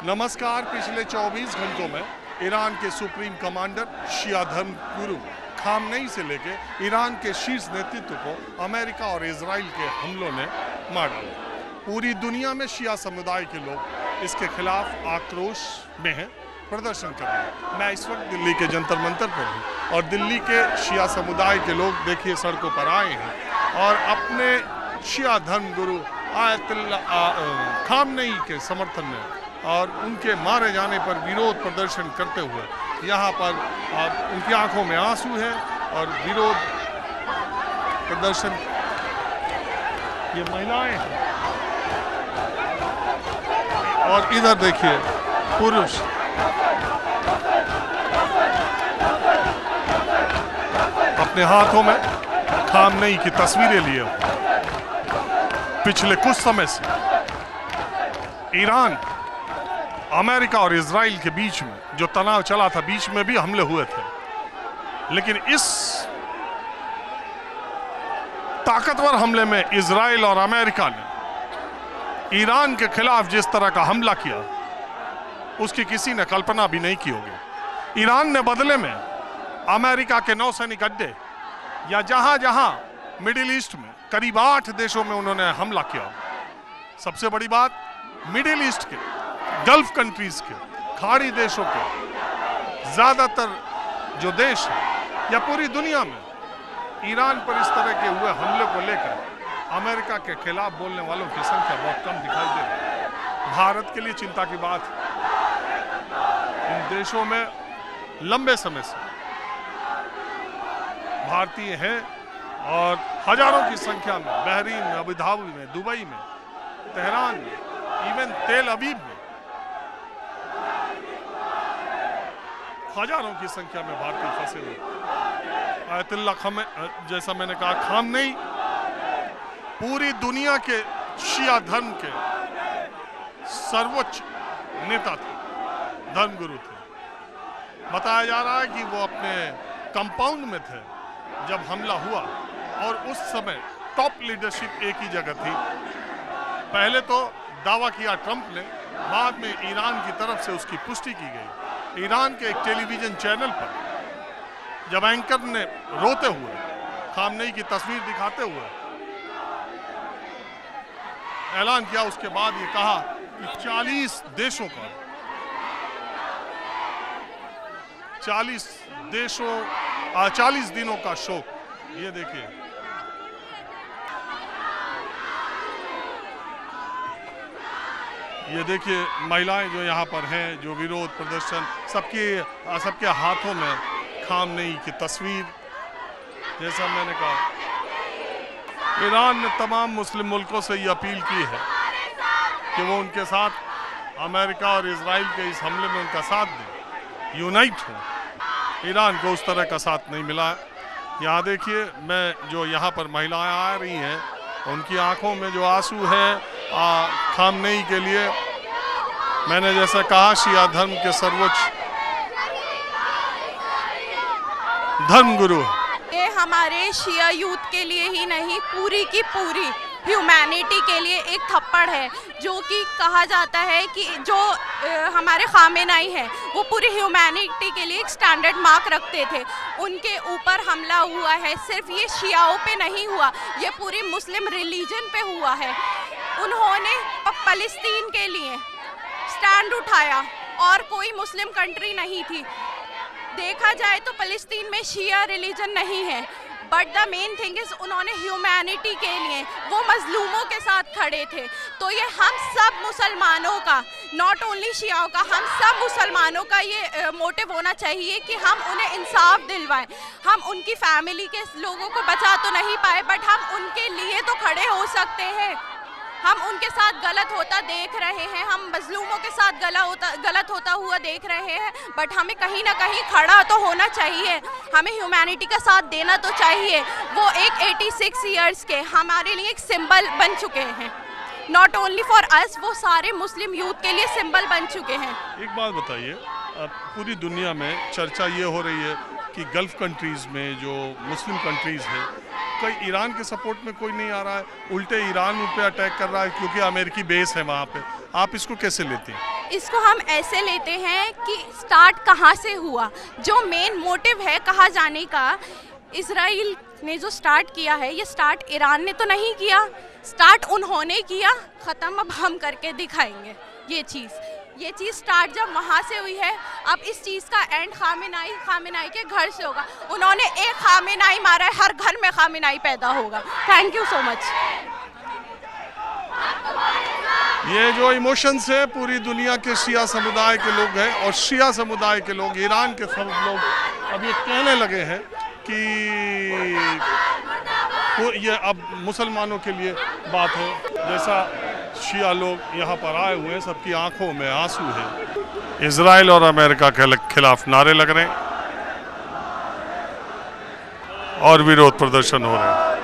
नमस्कार। पिछले 24 घंटों में ईरान के सुप्रीम कमांडर शिया धर्म गुरु खामनेई से लेके ईरान के शीर्ष नेतृत्व को अमेरिका और इजराइल के हमलों ने मार डाला। पूरी दुनिया में शिया समुदाय के लोग इसके खिलाफ आक्रोश में हैं, प्रदर्शन कर रहे हैं। मैं इस वक्त दिल्ली के जंतर मंतर पर हूँ और दिल्ली के शिया समुदाय के लोग देखिए सड़कों पर आए हैं और अपने शिया धर्म गुरु आयतुल्ला खामनेई के समर्थन में और उनके मारे जाने पर विरोध प्रदर्शन करते हुए यहाँ पर उनकी आंखों में आंसू है और विरोध प्रदर्शन। ये महिलाएं हैं और इधर देखिए पुरुष। अपने हाथों में खामनेई की तस्वीरें लिए। पिछले कुछ समय से ईरान, अमेरिका और इजराइल के बीच में जो तनाव चला था, बीच में भी हमले हुए थे, लेकिन इस ताकतवर हमले में इजराइल और अमेरिका ने ईरान के खिलाफ जिस तरह का हमला किया उसकी किसी ने कल्पना भी नहीं की होगी। ईरान ने बदले में अमेरिका के नौसैनिक अड्डे या जहां जहां मिडिल ईस्ट में करीब 8 देशों में उन्होंने हमला किया। सबसे बड़ी बात, मिडिल ईस्ट के, गल्फ कंट्रीज के, खाड़ी देशों के ज्यादातर जो देश हैं या पूरी दुनिया में ईरान पर इस तरह के हुए हमले को लेकर अमेरिका के खिलाफ बोलने वालों की संख्या बहुत कम दिखाई दे रही है। भारत के लिए चिंता की बात है। इन देशों में लंबे समय से भारतीय हैं और हजारों की संख्या में बहरीन में, अबू धाबी में, दुबई में, तेहरान में, इवन तेल अवीव में हजारों की संख्या में भारतीय फंसे हुए। आयतुल्ला जैसा मैंने कहा, खामनेई पूरी दुनिया के शिया धर्म के सर्वोच्च नेता थे, धर्मगुरु थे। बताया जा रहा है कि वो अपने कंपाउंड में थे जब हमला हुआ और उस समय टॉप लीडरशिप एक ही जगह थी। पहले तो दावा किया ट्रंप ने, बाद में ईरान की तरफ से उसकी पुष्टि की गई। ईरान के एक टेलीविजन चैनल पर जब एंकर ने रोते हुए खामनेई की तस्वीर दिखाते हुए ऐलान किया, उसके बाद ये कहा कि 40 देशों का 40 दिनों का शोक। ये देखिए, ये देखिए महिलाएं जो यहाँ पर हैं, जो विरोध प्रदर्शन, सबके हाथों में खामनेई की तस्वीर। जैसा मैंने कहा, ईरान ने तमाम मुस्लिम मुल्कों से ये अपील की है कि वो उनके साथ अमेरिका और इजराइल के इस हमले में उनका साथ दें, यूनाइट हो। ईरान को उस तरह का साथ नहीं मिला है। यहाँ देखिए, मैं जो यहाँ पर महिलाएं आ रही हैं उनकी आंखों में जो आंसू है खामनेई के लिए। मैंने जैसा कहा, शिया धर्म के सर्वोच्च धर्मगुरु। ये हमारे शिया यूथ के लिए ही नहीं, पूरी की पूरी ह्यूमैनिटी के लिए एक थप्पड़ है। जो कि कहा जाता है कि जो हमारे खामेनेई हैं वो पूरी ह्यूमैनिटी के लिए एक स्टैंडर्ड मार्क रखते थे। उनके ऊपर हमला हुआ है, सिर्फ ये शियाओं पे नहीं हुआ, ये पूरी मुस्लिम रिलीजन पे हुआ है। उन्होंने फ़लस्तीन के लिए स्टैंड उठाया और कोई मुस्लिम कंट्री नहीं थी। देखा जाए तो फ़लस्तीन में शिया रिलीजन नहीं है, but the main thing is उन्होंने ह्यूमैनिटी के लिए वो मजलूमों के साथ खड़े थे। तो ये हम सब मुसलमानों का, नॉट ओनली शियाओं का, हम सब मुसलमानों का ये मोटिव होना चाहिए कि हम उन्हें इंसाफ दिलवाएं। हम उनकी फैमिली के लोगों को बचा तो नहीं पाए, बट हम उनके लिए तो खड़े हो सकते हैं। हम उनके साथ गलत होता देख रहे हैं, हम मजलूमों के साथ गलत होता हुआ देख रहे हैं, बट हमें कहीं ना कहीं खड़ा तो होना चाहिए। हमें ह्यूमैनिटी का साथ देना तो चाहिए। वो एक 86 ईयर्स के हमारे लिए एक सिंबल बन चुके हैं, नॉट ओनली फॉर अस, वो सारे मुस्लिम यूथ के लिए सिंबल बन चुके हैं। एक बात बताइए, पूरी दुनिया में चर्चा ये हो रही है कि गल्फ कंट्रीज़ में जो मुस्लिम कंट्रीज़ हैं, कई ईरान के सपोर्ट में कोई नहीं आ रहा है, उल्टे ईरान उन पर अटैक कर रहा है क्योंकि अमेरिकी बेस है वहाँ पे। आप इसको कैसे लेते हैं? इसको हम ऐसे लेते हैं कि स्टार्ट कहाँ से हुआ, जो मेन मोटिव है कहाँ जाने का। इजराइल ने जो स्टार्ट किया है, ये स्टार्ट ईरान ने तो नहीं किया, स्टार्ट उन्होंने किया। ख़त्म अब हम करके दिखाएंगे ये चीज़ स्टार्ट जब वहाँ से हुई है। अब इस चीज़ का एंड खामेनाई के घर से होगा। उन्होंने एक खामेनाई मारा है, हर घर में खामेनाई पैदा होगा। Thank you so much. ये जो इमोशंस है पूरी दुनिया के शिया समुदाय के लोग हैं, और शिया समुदाय के लोग, ईरान के सब लोग अब ये कहने लगे हैं कि ये अब मुसलमानों के लिए बात है। जैसा शिया लोग यहाँ पर आए हुए हैं, सबकी आंखों में आंसू है। इजराइल और अमेरिका के खिलाफ नारे लग रहे हैं और विरोध प्रदर्शन हो रहे हैं।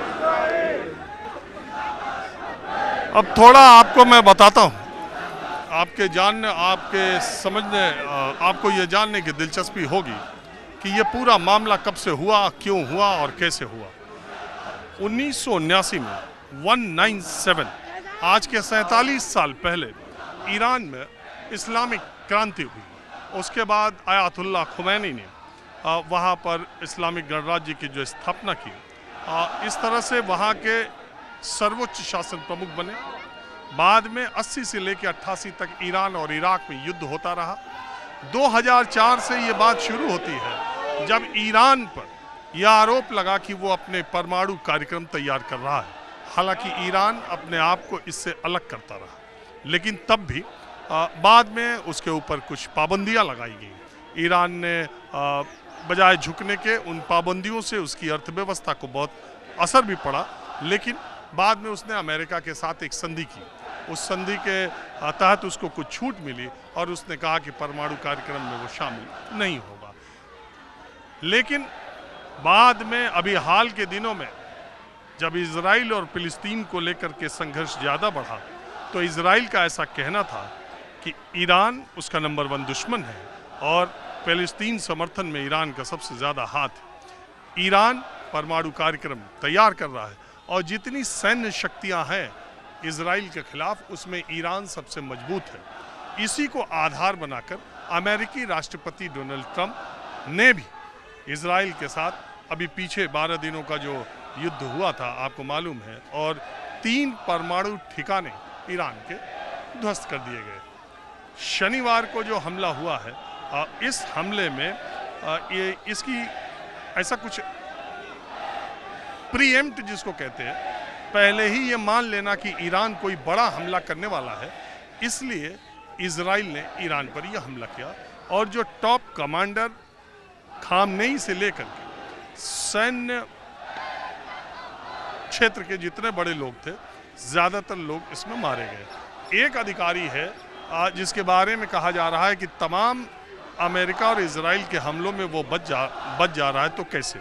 अब थोड़ा आपको मैं बताता हूँ, आपके जानने, आपके समझने, आपको ये जानने की दिलचस्पी होगी कि ये पूरा मामला कब से हुआ, क्यों हुआ और कैसे हुआ। 1979 में 197, आज के 47 साल पहले ईरान में इस्लामिक क्रांति हुई। उसके बाद आयतुल्लाह खुमैनी ने वहाँ पर इस्लामिक गणराज्य की जो स्थापना की, इस तरह से वहाँ के सर्वोच्च शासन प्रमुख बने। बाद में 80 से लेकर 88 तक ईरान और इराक में युद्ध होता रहा। 2004 से ये बात शुरू होती है जब ईरान पर यह आरोप लगा कि वो अपने परमाणु कार्यक्रम तैयार कर रहा है। हालांकि ईरान अपने आप को इससे अलग करता रहा, लेकिन तब भी बाद में उसके ऊपर कुछ पाबंदियां लगाई गई। ईरान ने बजाय झुकने के उन पाबंदियों से उसकी अर्थव्यवस्था को बहुत असर भी पड़ा, लेकिन बाद में उसने अमेरिका के साथ एक संधि की। उस संधि के तहत उसको कुछ छूट मिली और उसने कहा कि परमाणु कार्यक्रम में वो शामिल नहीं होगा। लेकिन बाद में अभी हाल के दिनों में जब इजराइल और फिलिस्तीन को लेकर के संघर्ष ज़्यादा बढ़ा, तो इजराइल का ऐसा कहना था कि ईरान उसका नंबर 1 दुश्मन है और फिलिस्तीन समर्थन में ईरान का सबसे ज़्यादा हाथ है। ईरान परमाणु कार्यक्रम तैयार कर रहा है और जितनी सैन्य शक्तियां हैं इजराइल के खिलाफ, उसमें ईरान सबसे मजबूत है। इसी को आधार बनाकर अमेरिकी राष्ट्रपति डोनाल्ड ट्रंप ने भी इजराइल के साथ अभी पीछे 12 दिनों का जो युद्ध हुआ था, आपको मालूम है, और 3 परमाणु ठिकाने ईरान के ध्वस्त कर दिए गए। शनिवार को जो हमला हुआ है, इस हमले में इसकी ऐसा कुछ प्रीएम्प्ट जिसको कहते हैं, पहले ही ये मान लेना कि ईरान कोई बड़ा हमला करने वाला है, इसलिए इजराइल ने ईरान पर यह हमला किया। और जो टॉप कमांडर खामनेई से लेकर के सैन्य क्षेत्र के जितने बड़े लोग थे, ज़्यादातर लोग इसमें मारे गए। एक अधिकारी है जिसके बारे में कहा जा रहा है कि तमाम अमेरिका और इजराइल के हमलों में वो बच जा रहा है, तो कैसे।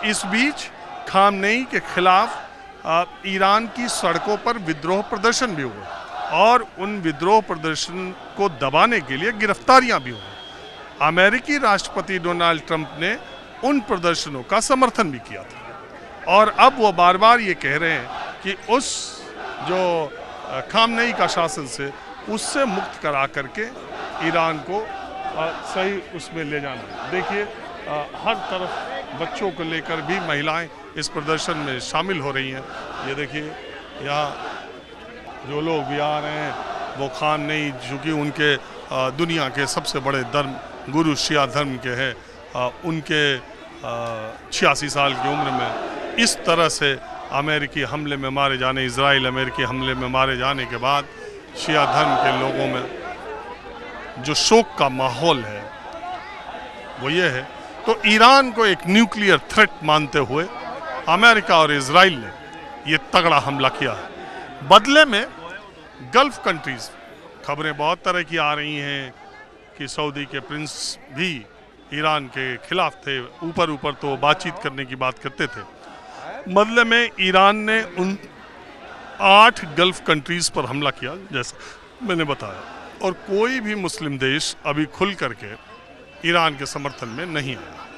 इस बीच खामनेई के खिलाफ ईरान की सड़कों पर विद्रोह प्रदर्शन भी हुए और उन विद्रोह प्रदर्शन को दबाने के लिए गिरफ्तारियां भी हुई। अमेरिकी राष्ट्रपति डोनाल्ड ट्रंप ने उन प्रदर्शनों का समर्थन भी किया था और अब वो बार बार ये कह रहे हैं कि उस जो खामनेई का शासन से उससे मुक्त करा करके ईरान को सही उसमें ले जाना। देखिए हर तरफ बच्चों को लेकर भी महिलाएं इस प्रदर्शन में शामिल हो रही हैं। ये देखिए यहाँ जो लोग भी आ रहे हैं वो खामनेई, चूँकि उनके दुनिया के सबसे बड़े धर्म गुरु शिया धर्म के हैं, उनके 86 साल की उम्र में इस तरह से अमेरिकी हमले में मारे जाने, इजराइल अमेरिकी हमले में मारे जाने के बाद शिया धर्म के लोगों में जो शोक का माहौल है वो ये है। तो ईरान को एक न्यूक्लियर थ्रेट मानते हुए अमेरिका और इजराइल ने ये तगड़ा हमला किया है। बदले में गल्फ कंट्रीज, खबरें बहुत तरह की आ रही हैं कि सऊदी के प्रिंस भी ईरान के खिलाफ थे। ऊपर तो बातचीत करने की बात करते थे। बदले में ईरान ने उन 8 गल्फ कंट्रीज पर हमला किया, जैसा मैंने बताया, और कोई भी मुस्लिम देश अभी खुल करके ईरान के समर्थन में नहीं आया।